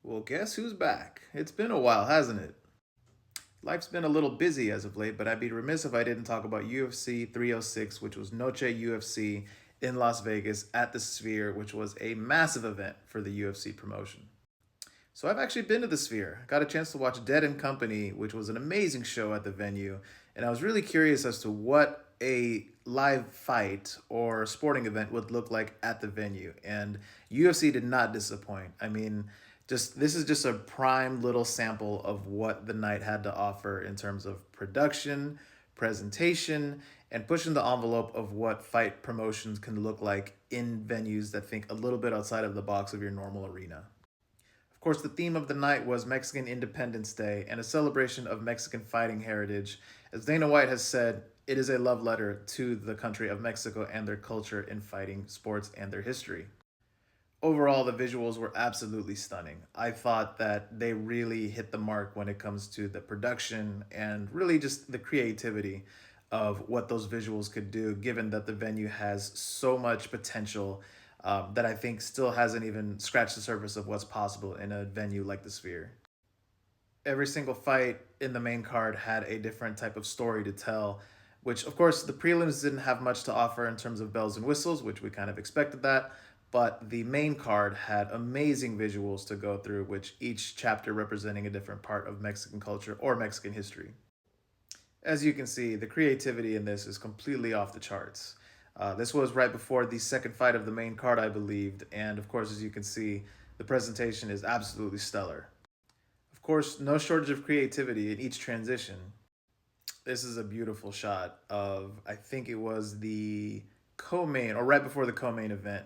Well, guess who's back? It's been a while, hasn't it? Life's been a little busy as of late, but I'd be remiss if I didn't talk about UFC 306, which was Noche UFC in Las Vegas at the Sphere, which was a massive event for the UFC promotion. So I've actually been to the Sphere. Got a chance to watch Dead and Company, which was an amazing show at the venue, and I was really curious as to what a live fight or sporting event would look like at the venue. And UFC did not disappoint. I mean, just this is just a prime little sample of what the night had to offer in terms of production, presentation, and pushing the envelope of what fight promotions can look like in venues that think a little bit outside of the box of your normal arena. Of course, the theme of the night was Mexican Independence Day and a celebration of Mexican fighting heritage. As Dana White has said, it is a love letter to the country of Mexico and their culture in fighting sports and their history. Overall, the visuals were absolutely stunning. I thought that they really hit the mark when it comes to the production and really just the creativity of what those visuals could do, given that the venue has so much potential that I think still hasn't even scratched the surface of what's possible in a venue like the Sphere. Every single fight in the main card had a different type of story to tell, which, of course, the prelims didn't have much to offer in terms of bells and whistles, which we kind of expected that. But the main card had amazing visuals to go through, which each chapter representing a different part of Mexican culture or Mexican history. As you can see, the creativity in this is completely off the charts. This was right before the second fight of the main card, I believed, and of course, as you can see, the presentation is absolutely stellar. Of course, no shortage of creativity in each transition. This is a beautiful shot of, I think it was the co-main, or right before the co-main event,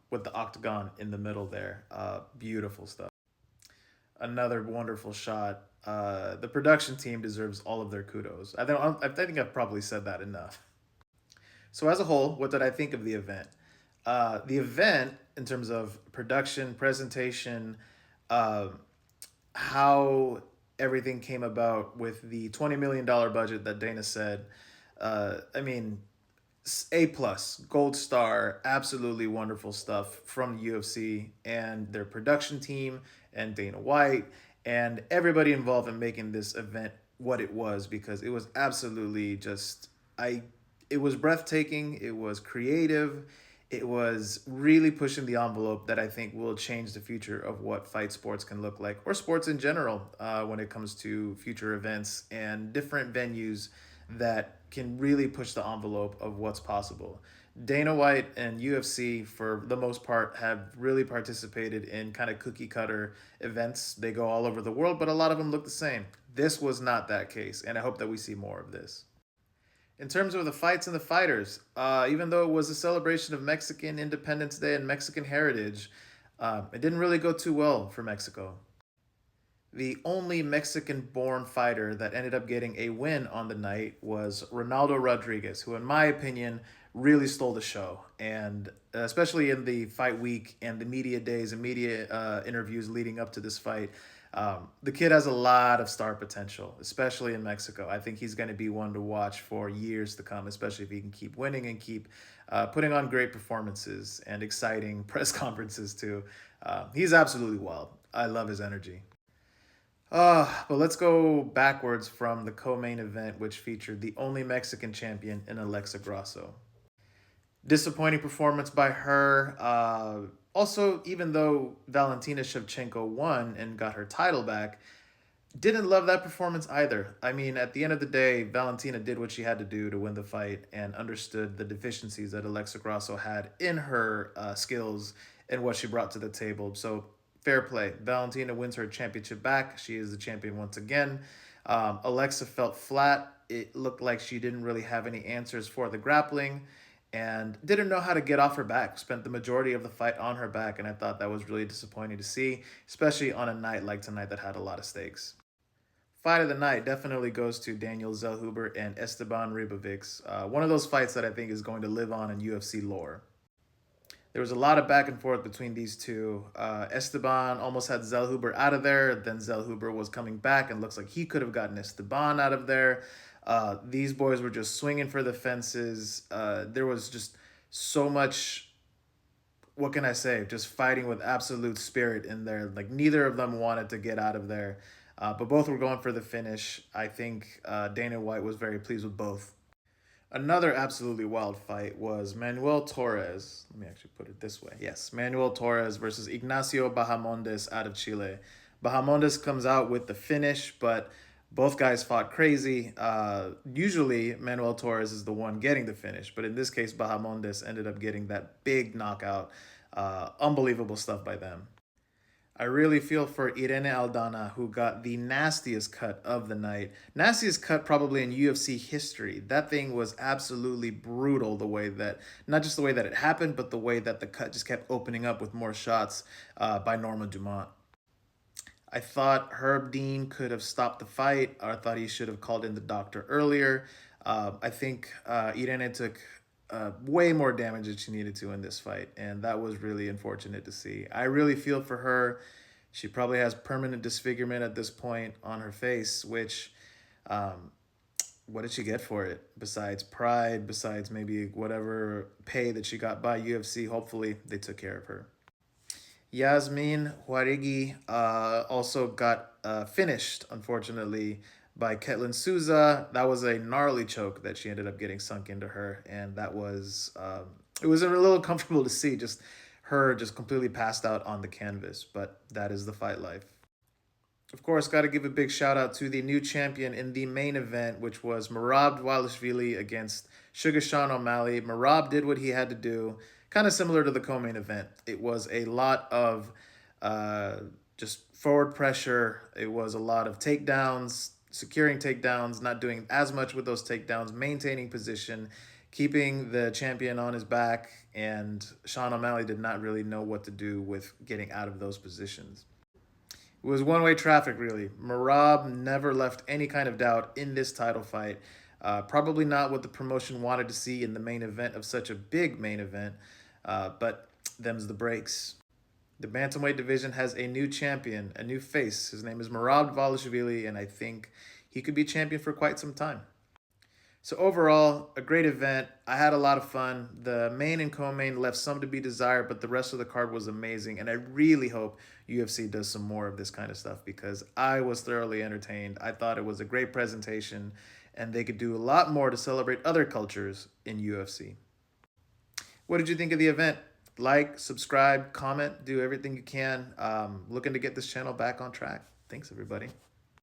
with the octagon in the middle there. Beautiful stuff. Another wonderful shot. The production team deserves all of their kudos. I think I've probably said that enough. So as a whole, what did I think of the event? The event, in terms of production, presentation, uh, how everything came about with the $20 million budget that Dana said. I mean, A plus, gold star, absolutely wonderful stuff from UFC and their production team and Dana White and everybody involved in making this event what it was, because it was absolutely just I it was breathtaking, it was creative, it was really pushing the envelope that I think will change the future of what fight sports can look like, or sports in general, when it comes to future events and different venues that can really push the envelope of what's possible. Dana White and UFC, for the most part, have really participated in kind of cookie cutter events. They go all over the world, but a lot of them look the same. This was not that case, and I hope that we see more of this. In terms of the fights and the fighters, even though it was a celebration of Mexican Independence Day and Mexican heritage, it didn't really go too well for Mexico. The only Mexican born fighter that ended up getting a win on the night was Ronaldo Rodriguez, who, in my opinion, really stole the show. And especially in the fight week and the media days and media interviews leading up to this fight, the kid has a lot of star potential, especially in Mexico. I think he's going to be one to watch for years to come, especially if he can keep winning and keep putting on great performances and exciting press conferences, too. He's absolutely wild. I love his energy. But let's go backwards from the co-main event, which featured the only Mexican champion in Alexa Grasso. Disappointing performance by her. Also, even though Valentina Shevchenko won and got her title back, didn't love that performance either. I mean, at the end of the day, Valentina did what she had to do to win the fight and understood the deficiencies that Alexa Grasso had in her skills and what she brought to the table. So, fair play. Valentina wins her championship back. She is the champion once again. Alexa felt flat. It looked like she didn't really have any answers for the grappling and didn't know how to get off her back. Spent the majority of the fight on her back, and I thought that was really disappointing to see, especially on a night like tonight that had a lot of stakes. Fight of the night definitely goes to Daniel Zellhuber and Esteban Ribovics. One of those fights that I think is going to live on in UFC lore. There was a lot of back and forth between these two. Esteban almost had Zellhuber out of there. Then Zellhuber was coming back and looks like he could have gotten Esteban out of there. These boys were just swinging for the fences. There was just so much what can I say? Just fighting with absolute spirit in there. Like neither of them wanted to get out of there, but both were going for the finish. I think Dana White was very pleased with both. Another absolutely wild fight was Manuel Torres. Let me actually put it this way. Yes, Manuel Torres versus Ignacio Bahamondes out of Chile. Bahamondes comes out with the finish, but both guys fought crazy. Usually, Manuel Torres is the one getting the finish, but in this case, Bahamondes ended up getting that big knockout. Unbelievable stuff by them. I really feel for Irene Aldana, who got the nastiest cut of the night. Nastiest cut probably in UFC history. That thing was absolutely brutal, the way that, not just the way that it happened, but the way that the cut just kept opening up with more shots by Norma Dumont. I thought Herb Dean could have stopped the fight. I thought he should have called in the doctor earlier. I think Irene took way more damage than she needed to in this fight, and that was really unfortunate to see. I really feel for her. She probably has permanent disfigurement at this point on her face, which, um, what did she get for it? Besides pride, besides maybe whatever pay that she got by UFC, hopefully they took care of her. Yasmin Juarigui also got finished, unfortunately, by Ketlin Souza. That was a gnarly choke that she ended up getting sunk into her, and that was it was a little comfortable to see, just her just completely passed out on the canvas. But that is the fight life. Of course, got to give a big shout out to the new champion in the main event, which was Merab Dvalishvili against Sugar Sean O'Malley. Merab did what he had to do, kind of similar to the co-main event. It was a lot of uh, just forward pressure. It was a lot of takedowns, securing takedowns, not doing as much with those takedowns, maintaining position, keeping the champion on his back, and Sean O'Malley did not really know what to do with getting out of those positions. It was one-way traffic, really. Marab never left any kind of doubt in this title fight. Probably not what the promotion wanted to see in the main event of such a big main event, but them's the breaks. The bantamweight division has a new champion, a new face. His name is Merab Dvalishvili, and I think he could be champion for quite some time. So overall, a great event. I had a lot of fun. The main and co-main left some to be desired, but the rest of the card was amazing. And I really hope UFC does some more of this kind of stuff because I was thoroughly entertained. I thought it was a great presentation, and they could do a lot more to celebrate other cultures in UFC. What did you think of the event? Like, subscribe, comment, do everything you can. Looking to get this channel back on track. Thanks, everybody.